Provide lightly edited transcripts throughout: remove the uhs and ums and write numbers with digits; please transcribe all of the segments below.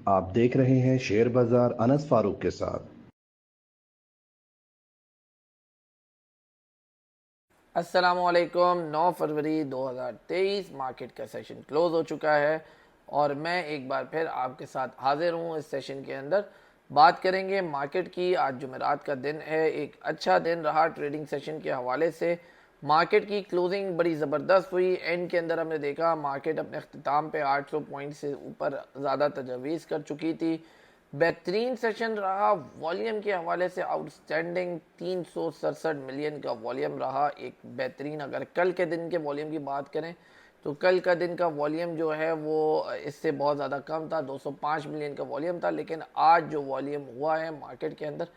आप देख रहे हैं शेयर बाजार अनस फारूक के साथ। अस्सलामुअलैकुम। 9 फरवरी 2023 मार्केट का सेशन क्लोज हो चुका है और मैं एक बार फिर आपके साथ हाजिर हूँ। इस सेशन के अंदर बात करेंगे मार्केट की। आज जुमेरात का दिन है, एक अच्छा दिन रहा ट्रेडिंग सेशन के हवाले से। मार्केट की क्लोजिंग बड़ी ज़बरदस्त हुई। एंड के अंदर हमने देखा मार्केट अपने अख्ताम पे 800 पॉइंट से ऊपर ज़्यादा तजवीज़ कर चुकी थी। बेहतरीन सेशन रहा। वॉल्यूम के हवाले से आउटस्टैंडिंग 367 मिलियन का वॉल्यूम रहा। एक बेहतरीन, अगर कल के दिन के वॉल्यूम की बात करें तो कल का दिन का वॉल्यूम जो है वो इससे बहुत ज़्यादा कम था, 205 मिलियन का वॉल्यूम था। लेकिन आज जो वॉल्यूम हुआ है मार्केट के अंदर,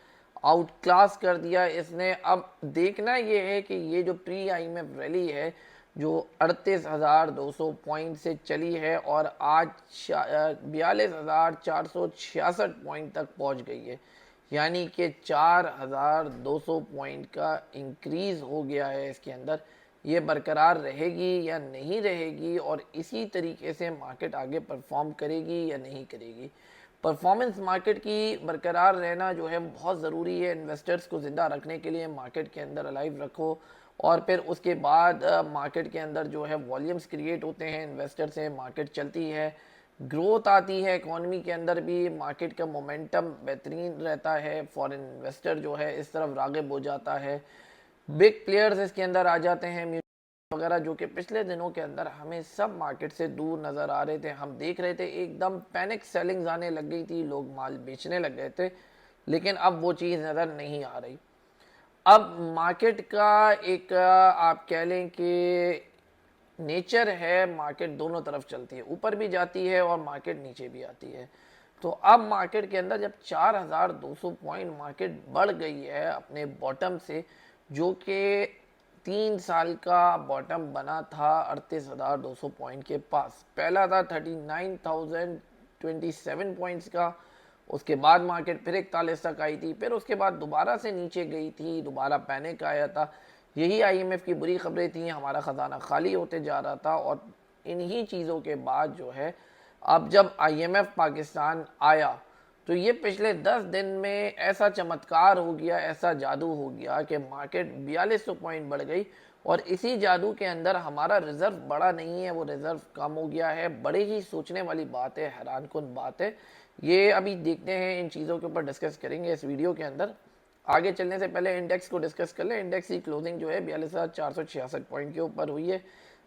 आउट क्लास कर दिया इसने। अब देखना ये है कि ये जो प्री आईएमएफ रैली है जो 38,200 पॉइंट से चली है और आज 42,466 पॉइंट तक पहुंच गई है, यानी कि 4,200 पॉइंट का इंक्रीज़ हो गया है इसके अंदर। ये बरकरार रहेगी या नहीं रहेगी और इसी तरीके से मार्केट आगे परफॉर्म करेगी या नहीं करेगी। परफॉर्मेंस मार्केट की बरकरार रहना जो है बहुत ज़रूरी है। इन्वेस्टर्स को ज़िंदा रखने के लिए मार्केट के अंदर अलाइव रखो और फिर उसके बाद मार्केट के अंदर जो है वॉल्यूम्स क्रिएट होते हैं, इन्वेस्टर से मार्केट चलती है, ग्रोथ आती है इकोनॉमी के अंदर भी। मार्केट का मोमेंटम बेहतरीन रहता है, फॉरेन इन्वेस्टर जो है इस तरफ राग़िब हो जाता है, बिग प्लेयर्स इसके अंदर आ जाते हैं वगैरह, जो कि पिछले दिनों के अंदर हमें सब मार्केट से दूर नज़र आ रहे थे। हम देख रहे थे एकदम पैनिक सेलिंग्स आने लग गई थी, लोग माल बेचने लग गए थे, लेकिन अब वो चीज़ नज़र नहीं आ रही। अब मार्केट का एक आप कह लें कि नेचर है, मार्केट दोनों तरफ चलती है, ऊपर भी जाती है और मार्केट नीचे भी आती है। तो अब मार्केट के अंदर जब 4,200 पॉइंट मार्केट बढ़ गई है अपने बॉटम से, जो कि 3 साल का बॉटम बना था 38,200 पॉइंट के पास। पहला था 39,027 पॉइंट्स का, उसके बाद मार्केट फिर 41 तक आई थी, फिर उसके बाद दोबारा से नीचे गई थी, दोबारा पैनिक आया था। यही आईएमएफ की बुरी खबरें थी, हमारा ख़जाना खाली होते जा रहा था। और इन्हीं चीज़ों के बाद जो है अब जब आईएमएफ पाकिस्तान आया तो ये पिछले 10 दिन में ऐसा चमत्कार हो गया, ऐसा जादू हो गया कि मार्केट 4200 पॉइंट बढ़ गई। और इसी जादू के अंदर हमारा रिज़र्व बढ़ा नहीं है, वो रिज़र्व कम हो गया है। बड़े ही सोचने वाली बात है, हैरानकुन बात है। ये अभी देखते हैं, इन चीज़ों के ऊपर डिस्कस करेंगे इस वीडियो के अंदर। आगे चलने से पहले इंडेक्स को डिस्कस कर लें। इंडेक्स की क्लोजिंग जो है 42,466 पॉइंट के ऊपर हुई है,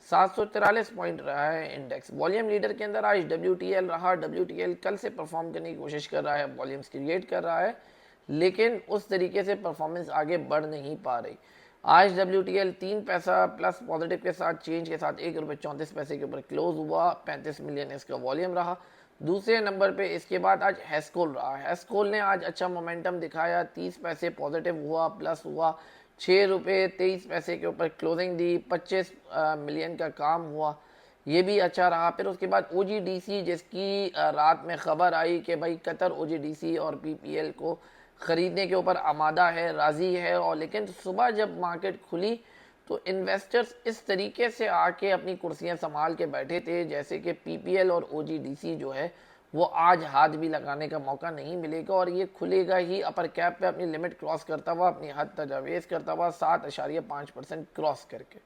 743 पॉइंट रहा है इंडेक्स। वॉल्यूम लीडर के अंदर आज डब्ल्यूटीएल रहा। डब्ल्यूटीएल कल से परफॉर्म करने की कोशिश कर रहा है, वॉल्यूम्स क्रिएट कर रहा है, लेकिन उस तरीके से परफॉर्मेंस आगे बढ़ नहीं पा रही। आज डब्ल्यूटीएल 3 पैसा प्लस पॉजिटिव के साथ, चेंज के साथ, ₹1.34 के ऊपर क्लोज हुआ। 35 मिलियन इसका वॉल्यूम रहा। दूसरे नंबर पे इसके बाद आज हेस्कोल रहा। हेस्कोल ने आज अच्छा मोमेंटम दिखाया, 30 पैसे पॉजिटिव हुआ, प्लस हुआ, ₹6.23 के ऊपर क्लोजिंग दी, 25 मिलियन का काम हुआ, ये भी अच्छा रहा। फिर उसके बाद ओजीडीसी, जिसकी रात में खबर आई कि भाई कतर ओजीडीसी और पीपीएल को ख़रीदने के ऊपर आमादा है, राज़ी है, और लेकिन सुबह जब मार्केट खुली तो इन्वेस्टर्स इस तरीके से आके अपनी कुर्सियां संभाल के बैठे थे जैसे कि पीपीएल और ओजीडीसी जो है वो आज हाथ भी लगाने का मौका नहीं मिलेगा और ये खुलेगा ही अपर कैप पे अपनी लिमिट क्रॉस करता हुआ, अपनी हद तजावेज़ करता हुआ 7.5% क्रॉस करके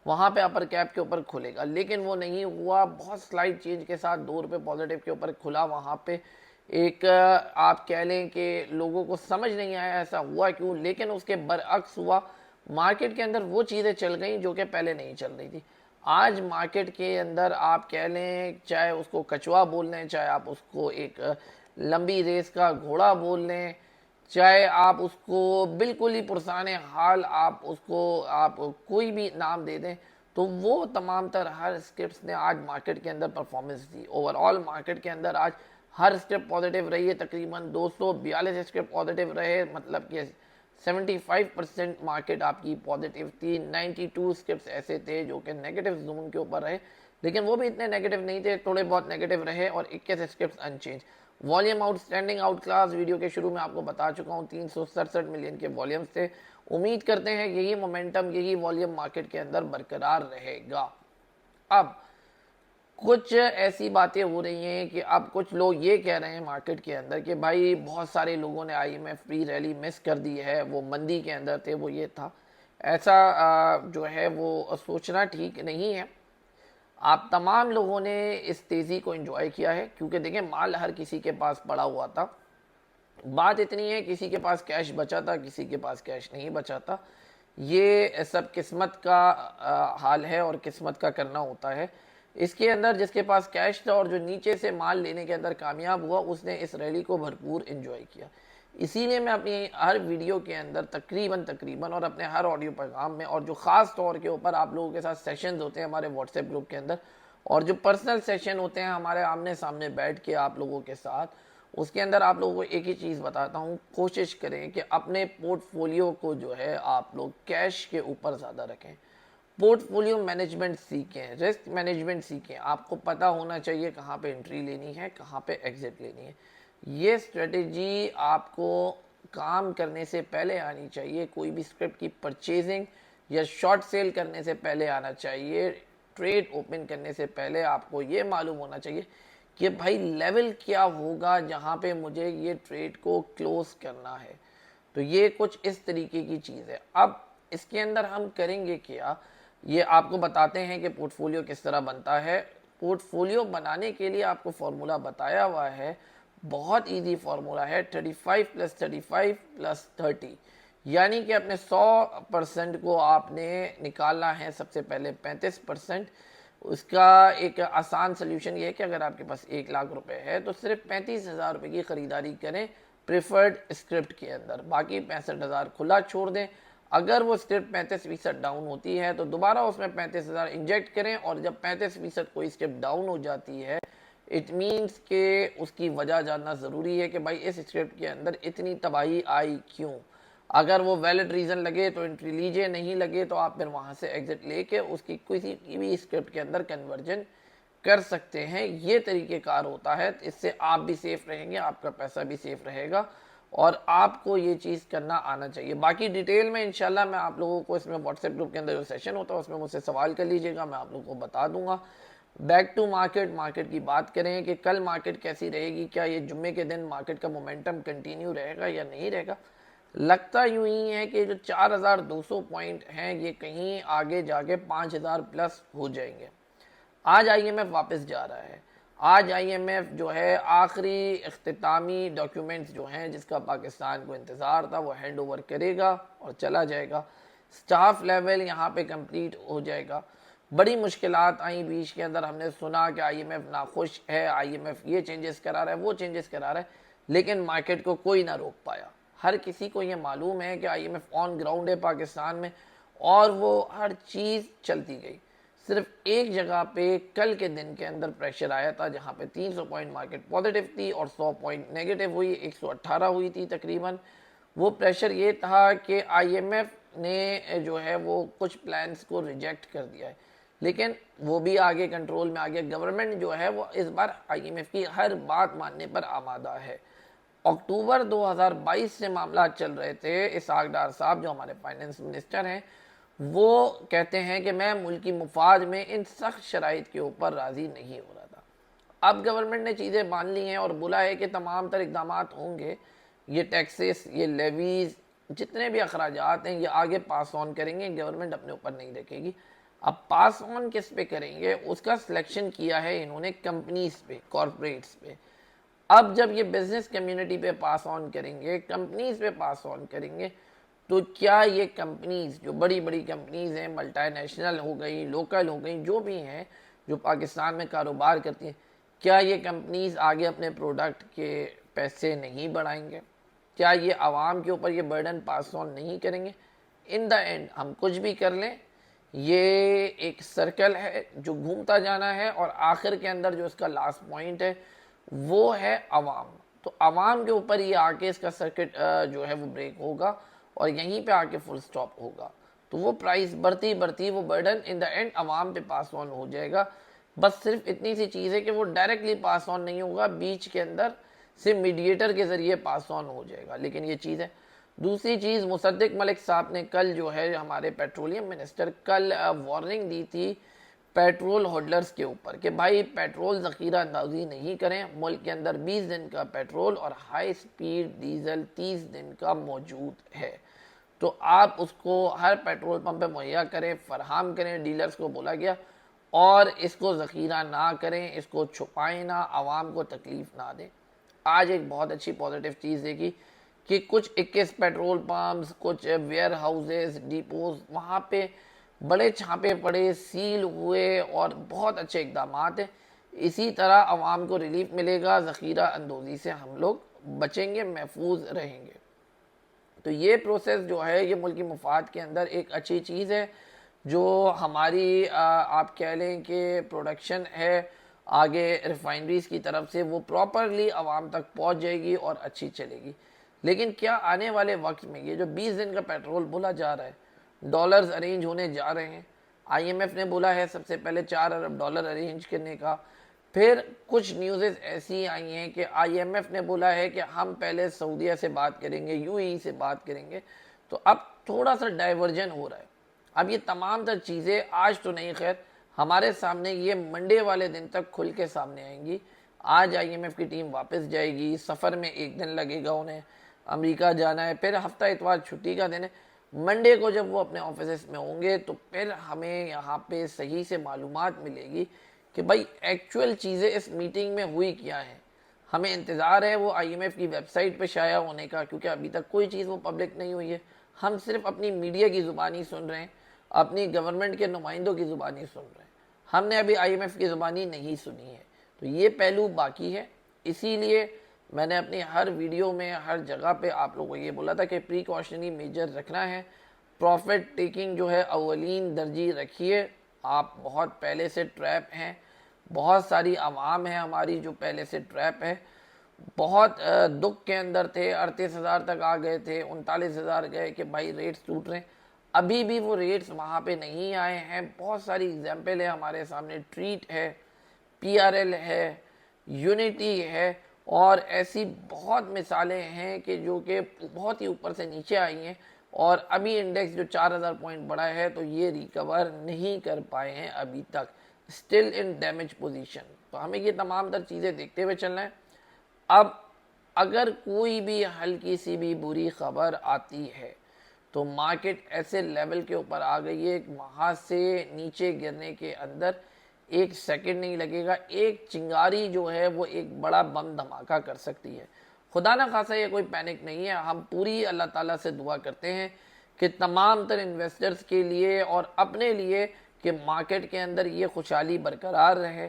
वहाँ पे अपर कैप के ऊपर खुलेगा। लेकिन वो नहीं हुआ, बहुत स्लाइड चेंज के साथ ₹2 पॉजिटिव के ऊपर खुला। वहाँ पे एक आप कह लें कि लोगों को समझ नहीं आया ऐसा हुआ क्यों, लेकिन उसके बरअक्स हुआ। मार्केट के अंदर वो चीज़ें चल गई जो कि पहले नहीं चल रही थी। आज मार्केट के अंदर आप कह लें, चाहे उसको कछुआ बोल लें, चाहे आप उसको एक लंबी रेस का घोड़ा बोल लें, चाहे आप उसको बिल्कुल ही पुरसाने हाल आप उसको आप कोई भी नाम दे दें, तो वो तमाम तर हर स्क्रिप्ट ने आज मार्केट के अंदर परफॉर्मेंस दी। ओवरऑल मार्केट के अंदर आज हर स्क्रिप्ट पॉजिटिव रही है। तकरीबन 242 स्क्रिप्ट पॉजिटिव रहे, मतलब कि 75% मार्केट आपकी पॉजिटिव थी। 92 स्क्रिप्ट ऐसे थे जो कि नेगेटिव जोन के ऊपर रहे, लेकिन वो भी इतने नेगेटिव नहीं थे, थोड़े बहुत नेगेटिव रहे, और 21 script unchanged. Volume outstanding out class video के शुरू में आपको बता चुका हूँ, 367 मिलियन के वॉल्यूम्स थे। उम्मीद करते हैं यही मोमेंटम, यही वॉल्यूम मार्केट के अंदर बरकरार रहेगा। अब कुछ ऐसी बातें हो रही हैं कि अब कुछ लोग ये कह रहे हैं मार्केट के अंदर कि भाई बहुत सारे लोगों ने आईएमएफ प्री रैली मिस कर दी है, वो मंदी के अंदर थे, वो ये था। ऐसा जो है वो सोचना ठीक नहीं है। आप तमाम लोगों ने इस तेज़ी को एंजॉय किया है, क्योंकि देखें माल हर किसी के पास पड़ा हुआ था। बात इतनी है, किसी के पास कैश बचा था, किसी के पास कैश नहीं बचा था। ये सब किस्मत का हाल है और किस्मत का करना होता है। इसके अंदर जिसके पास कैश था और जो नीचे से माल लेने के अंदर कामयाब हुआ, उसने इस रैली को भरपूर एंजॉय किया। इसीलिए मैं अपनी हर वीडियो के अंदर तकरीबन और अपने हर ऑडियो पैगाम में, और जो ख़ास तौर के ऊपर आप लोगों के साथ सेशंस होते हैं हमारे व्हाट्सएप ग्रुप के अंदर, और जो पर्सनल सेशन होते हैं हमारे आमने सामने बैठ के आप लोगों के साथ, उसके अंदर आप लोगों को एक ही चीज़ बताता हूँ, कोशिश करें कि अपने पोर्टफोलियो को जो है आप लोग कैश के ऊपर ज़्यादा रखें। पोर्टफोलियो मैनेजमेंट सीखें, रिस्क मैनेजमेंट सीखें। आपको पता होना चाहिए कहाँ पे एंट्री लेनी है, कहाँ पे एग्जिट लेनी है। ये स्ट्रेटेजी आपको काम करने से पहले आनी चाहिए। कोई भी स्क्रिप्ट की परचेजिंग या शॉर्ट सेल करने से पहले आना चाहिए। ट्रेड ओपन करने से पहले आपको ये मालूम होना चाहिए कि भाई लेवल क्या होगा जहाँ पे मुझे ये ट्रेड को क्लोज करना है। तो ये कुछ इस तरीके की चीज़ है। अब इसके अंदर हम करेंगे क्या, ये आपको बताते हैं कि पोर्टफोलियो किस तरह बनता है। पोर्टफोलियो बनाने के लिए आपको फॉर्मूला बताया हुआ है, बहुत इजी फार्मूला है, 35 + 35 + 30। यानी कि अपने 100% को आपने निकालना है सबसे पहले 35%। उसका एक आसान सोल्यूशन ये है कि अगर आपके पास 1 लाख रुपए है तो सिर्फ 35,000 रुपये की ख़रीदारी करें प्रेफर्ड स्क्रिप्ट के अंदर, बाकी 65,000 खुला छोड़ दें। अगर वो स्क्रिप्ट 35% डाउन होती है तो दोबारा उसमें 35,000 इंजेक्ट करें, और जब 35% कोई स्क्रिप्ट डाउन हो जाती है, इट मीन्स के उसकी वजह जानना ज़रूरी है कि भाई इस स्क्रिप्ट के अंदर इतनी तबाही आई क्यों। अगर वो वैलिड रीज़न लगे तो एंट्री लीजिए, नहीं लगे तो आप फिर वहाँ से एग्जिट लेके उसकी किसी भी स्क्रिप्ट के अंदर कन्वर्जन कर सकते हैं। ये तरीक़ेकार होता है। इससे आप भी सेफ़ रहेंगे, आपका पैसा भी सेफ़ रहेगा, और आपको ये चीज़ करना आना चाहिए। बाकी डिटेल में इंशाल्लाह मैं आप लोगों को इसमें व्हाट्सएप ग्रुप के अंदर जो सेशन होता है उसमें मुझसे सवाल कर लीजिएगा, मैं आप लोगों को बता दूंगा। बैक टू मार्केट की बात करें कि कल मार्केट कैसी रहेगी, क्या ये जुम्मे के दिन मार्केट का मोमेंटम कंटिन्यू रहेगा या नहीं रहेगा। लगता यूं ही है कि जो 4,200 पॉइंट हैं ये कहीं आगे जाके 5,000 प्लस हो जाएंगे। आज आईएमएफ वापस जा रहा है। आज आईएमएफ जो है आखिरी इख्तितामी डॉक्यूमेंट्स जो हैं जिसका पाकिस्तान को इंतज़ार था वो हैंड ओवर करेगा और चला जाएगा। स्टाफ लेवल यहाँ पे कंप्लीट हो जाएगा। बड़ी मुश्किलात आई बीच के अंदर, हमने सुना कि आईएमएफ नाखुश है, आईएमएफ ये चेंजेस करा रहा है, वो चेंजेस करा रहा है, लेकिन मार्केट को कोई ना रोक पाया। हर किसी को ये मालूम है कि आईएमएफ ऑन ग्राउंड है पाकिस्तान में, और वो हर चीज़ चलती गई। सिर्फ एक जगह पे कल के दिन के अंदर प्रेशर आया था जहाँ पे 300 पॉइंट मार्केट पॉजिटिव थी और 100 पॉइंट नेगेटिव हुई, 118 हुई थी तकरीबन। वो प्रेशर ये था कि आईएमएफ ने जो है वो कुछ प्लान्स को रिजेक्ट कर दिया है, लेकिन वो भी आगे कंट्रोल में आ गया। गवर्नमेंट जो है वो इस बार आईएमएफ की हर बात मानने पर आमादा है। अक्टूबर 2022 से मामला चल रहे थे। इसहाक डार साहब जो हमारे फाइनेंस मिनिस्टर हैं वो कहते हैं कि मैं मुल्की मुफाद में इन सख्त शराइत के ऊपर राज़ी नहीं हो रहा था। अब गवर्नमेंट ने चीज़ें मान ली हैं और बोला है कि तमाम तर इक़दाम होंगे, ये टैक्सेस, ये लेवीज़, जितने भी अखराजात हैं ये आगे पास ऑन करेंगे, गवर्नमेंट अपने ऊपर नहीं रखेगी। अब पास ऑन किस पे करेंगे उसका सिलेक्शन किया है इन्होंने कंपनीज पे, कॉरपोरेट्स पे। अब जब ये बिजनेस कम्युनिटी पे पास ऑन करेंगे, कंपनीज पे पास ऑन करेंगे, तो क्या ये कंपनीज जो बड़ी बड़ी कंपनीज हैं, मल्टीनेशनल हो गई, लोकल हो गई, जो भी हैं जो पाकिस्तान में कारोबार करती हैं, क्या ये कंपनीज आगे अपने प्रोडक्ट के पैसे नहीं बढ़ाएंगे? क्या ये आवाम के ऊपर ये बर्डन पास ऑन नहीं करेंगे? इन द एंड हम कुछ भी कर लें, ये एक सर्कल है जो घूमता जाना है, और आखिर के अंदर जो इसका लास्ट पॉइंट है वो है आवाम। तो आवाम के ऊपर ये आके इसका सर्किट जो है वो ब्रेक होगा और यहीं पे आके फुल स्टॉप होगा। तो वो प्राइस बढ़ती बढ़ती वो बर्डन इन द एंड आवाम पे पास ऑन हो जाएगा। बस सिर्फ इतनी सी चीज़ है कि वो डायरेक्टली पास ऑन नहीं होगा, बीच के अंदर से मीडिएटर के ज़रिए पास ऑन हो जाएगा, लेकिन ये चीज़ है। दूसरी चीज़, मुसद्दिक मलिक साहब ने कल जो है, हमारे पेट्रोलियम मिनिस्टर, कल वार्निंग दी थी पेट्रोल होल्डर्स के ऊपर कि भाई पेट्रोल ज़ख़ीरा अंदाजी नहीं करें। मुल्क के अंदर 20 दिन का पेट्रोल और हाई स्पीड डीजल 30 दिन का मौजूद है, तो आप उसको हर पेट्रोल पंप पे मुहैया करें, फरहम करें। डीलर्स को बोला गया, और इसको ज़ख़ीरा ना करें, इसको छुपाएं ना, आवाम को तकलीफ़ ना दें। आज एक बहुत अच्छी पॉजिटिव चीज़ देखी कि कुछ 21 पेट्रोल पंप्स, कुछ वेयर हाउसेस, डिपोज, वहाँ पे बड़े छापे पड़े, सील हुए और बहुत अच्छे इकदाम हैं। इसी तरह आवाम को रिलीफ मिलेगा, ज़ख़ीरा अंदोज़ी से हम लोग बचेंगे, महफूज रहेंगे। तो ये प्रोसेस जो है ये मुल्क की मुफाद के अंदर एक अच्छी चीज़ है, जो हमारी आप कह लें कि प्रोडक्शन है आगे रिफाइनरीज की तरफ से, वो प्रॉपरली आवाम तक पहुंच जाएगी और अच्छी चलेगी। लेकिन क्या आने वाले वक्त में ये जो 20 दिन का पेट्रोल बोला जा रहा है, डॉलर्स अरेंज होने जा रहे हैं। आईएमएफ ने बोला है सबसे पहले 4 अरब डॉलर अरेंज करने का। फिर कुछ न्यूज़ेस ऐसी आई हैं कि आईएमएफ ने बोला है कि हम पहले सऊदीया से बात करेंगे, यूएई से बात करेंगे। तो अब थोड़ा सा डाइवर्जन हो रहा है। अब ये तमाम तर चीज़ें आज तो नहीं, खैर हमारे सामने ये मंडे वाले दिन तक खुल के सामने आएंगी। आज आईएमएफ की टीम वापस जाएगी, सफ़र में एक दिन लगेगा उन्हें, अमेरिका जाना है, फिर हफ्ता इतवार छुट्टी का दिन है। मंडे को जब वो अपने ऑफिस में होंगे तो फिर हमें यहाँ पे सही से मालूमात मिलेगी कि भाई एक्चुअल चीज़ें इस मीटिंग में हुई क्या है। हमें इंतज़ार है वो आईएमएफ की वेबसाइट पे शाया होने का, क्योंकि अभी तक कोई चीज़ वो पब्लिक नहीं हुई है। हम सिर्फ अपनी मीडिया की ज़ुबानी सुन रहे हैं, अपनी गवर्नमेंट के नुमाइंदों की ज़ुबानी सुन रहे हैं, हमने अभी आईएमएफ की ज़ुबानी नहीं सुनी है। तो ये पहलू बाकी है। इसीलिए मैंने अपनी हर वीडियो में, हर जगह पे आप लोगों को ये बोला था कि प्रिकॉशनरी मेजर रखना है, प्रॉफिट टेकिंग जो है अवलीन दर्जी रखिए। आप बहुत पहले से ट्रैप हैं, बहुत सारी आवाम है हमारी जो पहले से ट्रैप है, बहुत दुख के अंदर थे, 38,000 तक आ गए थे, 39,000 गए कि भाई रेट्स टूट रहे हैं। अभी भी वो रेट्स वहाँ पे नहीं आए हैं। बहुत सारी एग्जाम्पल है हमारे सामने, ट्रीट है, पीआरएल है, यूनिटी है, और ऐसी बहुत मिसालें हैं कि जो कि बहुत ही ऊपर से नीचे आई हैं, और अभी इंडेक्स जो 4,000 पॉइंट बढ़ा है तो ये रिकवर नहीं कर पाए हैं अभी तक, स्टिल इन डैमेज पोजीशन। तो हमें ये तमाम तर चीज़ें देखते हुए चलना है। अब अगर कोई भी हल्की सी भी बुरी खबर आती है तो मार्केट ऐसे लेवल के ऊपर आ गई है, वहाँ से नीचे गिरने के अंदर एक सेकंड नहीं लगेगा। एक चिंगारी जो है वो एक बड़ा बम धमाका कर सकती है। खुदा ना खासा ये कोई पैनिक नहीं है। हम पूरी अल्लाह ताला से दुआ करते हैं कि तमाम तर इन्वेस्टर्स के लिए और अपने लिए कि मार्केट के अंदर ये खुशहाली बरकरार रहे,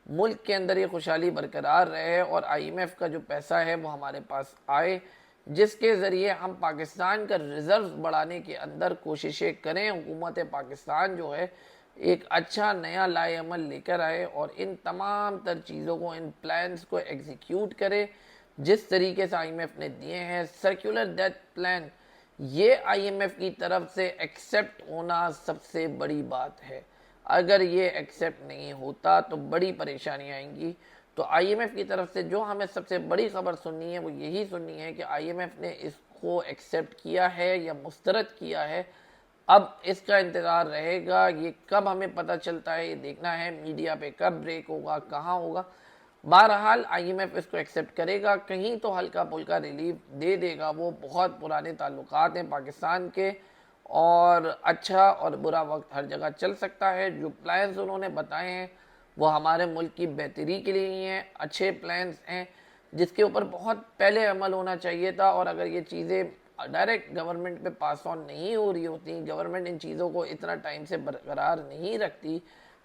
मुल्क के अंदर ये खुशहाली बरकरार रहे, और आईएमएफ का जो पैसा है वो हमारे पास आए, जिसके ज़रिए हम पाकिस्तान का रिज़र्व बढ़ाने के अंदर कोशिशें करें। हुकूमत पाकिस्तान जो है एक अच्छा नया लाएअमल लेकर आए और इन तमाम तर चीज़ों को, इन प्लान्स को एग्जीक्यूट करे जिस तरीके से आईएमएफ ने दिए हैं। सर्कुलर डेथ प्लान ये आईएमएफ की तरफ से एक्सेप्ट होना सबसे बड़ी बात है। अगर ये एक्सेप्ट नहीं होता तो बड़ी परेशानी आएंगी। तो आईएमएफ की तरफ से जो हमें सबसे बड़ी खबर सुननी है वो यही सुननी है कि आईएमएफ ने इसको एक्सेप्ट किया है या मुस्तरद किया है। अब इसका इंतज़ार रहेगा, ये कब हमें पता चलता है ये देखना है, मीडिया पे कब ब्रेक होगा, कहाँ होगा। बहरहाल आईएमएफ इसको एक्सेप्ट करेगा, कहीं तो हल्का फुल्का रिलीफ दे देगा। वो बहुत पुराने ताल्लुकात हैं पाकिस्तान के, और अच्छा और बुरा वक्त हर जगह चल सकता है। जो प्लान्स उन्होंने बताए हैं वो हमारे मुल्क की बेहतरी के लिए ही हैं, अच्छे प्लान्स हैं जिसके ऊपर बहुत पहले अमल होना चाहिए था। और अगर ये चीज़ें डायरेक्ट गवर्नमेंट पे पास ऑन नहीं हो रही होती, गवर्नमेंट इन चीज़ों को इतना टाइम से बरकरार नहीं रखती,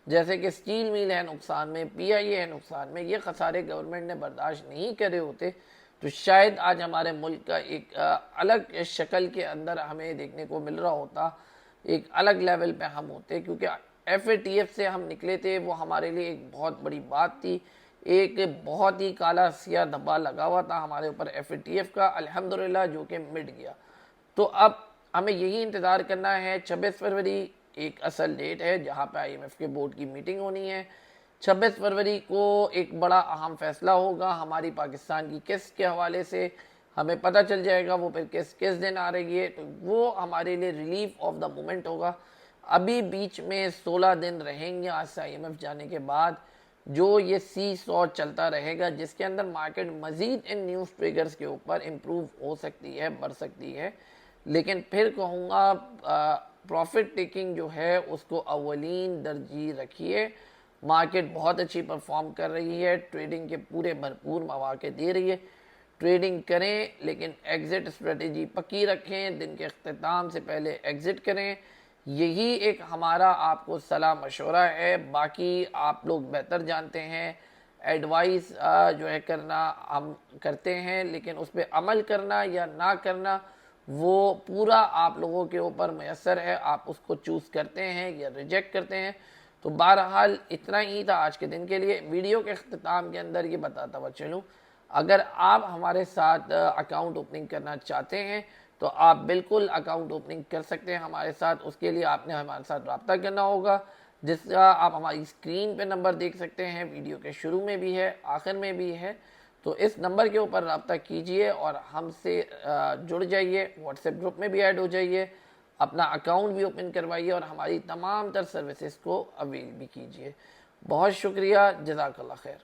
जैसे कि स्टील मिल है नुकसान में, पीआईए है नुकसान में, ये खसारे गवर्नमेंट ने बर्दाश्त नहीं करे होते, तो शायद आज हमारे मुल्क का एक अलग शक्ल के अंदर हमें देखने को मिल रहा होता, एक अलग लेवल पे हम होते। क्योंकि एफएटीएफ से हम निकले थे, वो हमारे लिए एक बहुत बड़ी बात थी। एक बहुत ही काला सिया धब्बा लगा हुआ था हमारे ऊपर एफएटीएफ का, अल्हम्दुलिल्लाह जो कि मिट गया। तो अब हमें यही इंतज़ार करना है। 26 फरवरी एक असल डेट है जहाँ पे आईएमएफ के बोर्ड की मीटिंग होनी है। 26 फरवरी को एक बड़ा अहम फैसला होगा हमारी पाकिस्तान की किस्त के हवाले से, हमें पता चल जाएगा वो फिर किस दिन आ रही है। तो वो हमारे लिए रिलीफ ऑफ द मोमेंट होगा। अभी बीच में 16 दिन रहेंगे आज से IMF जाने के बाद, जो ये C100 चलता रहेगा, जिसके अंदर मार्केट मज़ीद इन न्यूज़ ट्रिगर्स के ऊपर इम्प्रूव हो सकती है, बढ़ सकती है। लेकिन फिर कहूँगा प्रॉफिट टेकिंग जो है उसको अवलीन तरजीह रखिए। मार्केट बहुत अच्छी परफॉर्म कर रही है, ट्रेडिंग के पूरे भरपूर मौके दे रही है। ट्रेडिंग करें लेकिन एग्ज़िट स्ट्रेटेजी पक्की रखें, दिन के अख्ताम से पहले एग्ज़िट करें। यही एक हमारा आपको सलाह मशवरा है। बाकी आप लोग बेहतर जानते हैं, एडवाइस जो है करना हम करते हैं, लेकिन उस पर अमल करना या ना करना वो पूरा आप लोगों के ऊपर मैसर है। आप उसको चूज़ करते हैं या रिजेक्ट करते हैं। तो बहरहाल इतना ही था आज के दिन के लिए। वीडियो के अख्ताम के अंदर ये बताता हुआ चलूँ, अगर आप हमारे साथ अकाउंट ओपनिंग करना चाहते हैं तो आप बिल्कुल अकाउंट ओपनिंग कर सकते हैं हमारे साथ। उसके लिए आपने हमारे साथ रब्ता करना होगा, जिसका आप हमारी स्क्रीन पे नंबर देख सकते हैं, वीडियो के शुरू में भी है, आखिर में भी है। तो इस नंबर के ऊपर रब्ता कीजिए और हमसे जुड़ जाइए, व्हाट्सएप ग्रुप में भी ऐड हो जाइए, अपना अकाउंट भी ओपन करवाइए और हमारी तमाम तर सर्विसेज को अवेल भी कीजिए। बहुत शुक्रिया, जज़ाकल्लाह खैर।